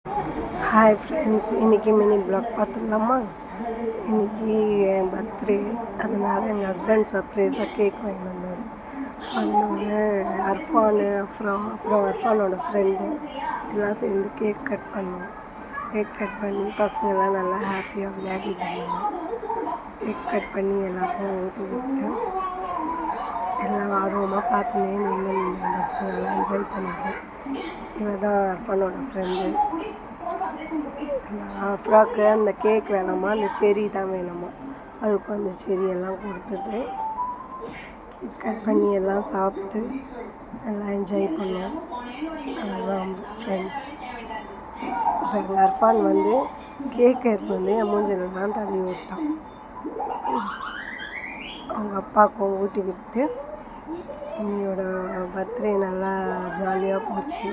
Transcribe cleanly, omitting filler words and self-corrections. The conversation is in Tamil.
ஹாய் ஃப்ரெண்ட்ஸ், இன்றைக்கி மினி ப்ளாக் பார்த்துடலாமா? இன்றைக்கி என் பர்த்டே, அதனால் எங்கள் ஹஸ்பண்ட் சர்ப்ரைஸாக கேக் வாங்கிட்டு வந்தார். வந்தோடனே அப்புறம் அர்ஃபானோட ஃப்ரெண்டு எல்லாம் சேர்ந்து கேக் கட் பண்ணோம். கேக் கட் பண்ணி பசங்கள்லாம் நல்லா ஹாப்பியாக விளையாடிட்டு இருந்தாங்க. கேக் கட் பண்ணி எல்லாருக்கும் ஊட்டி விட்டு எல்லாம் ஆர்வமாக பார்த்துனே நின்று பசங்க நல்லா என்ஜாய் பண்ணிட்டு. இவன் தான் அர்ஃபானோட ஃப்ரெண்டு. அஃப்ராக்கு அந்த கேக் வேணாமா, அந்த செரி தான் வேணுமா. அவளுக்கு அந்த செரியெல்லாம் கொடுத்துட்டு கேக் கட் பண்ணி எல்லாம் சாப்பிட்டு நல்லா என்ஜாய் பண்ணோம். அதுதான் ஃப்ரெண்ட்ஸ். எங்கள் அர்ஃபான் வந்து கேக் எடுத்து என் மூஞ்சிலெல்லாம் தடவி விட்டான். அவங்க அப்பாவுக்கும் ஊட்டி விட்டு என்னையோட பர்த்டே நல்லா ஜாலியாக போச்சு.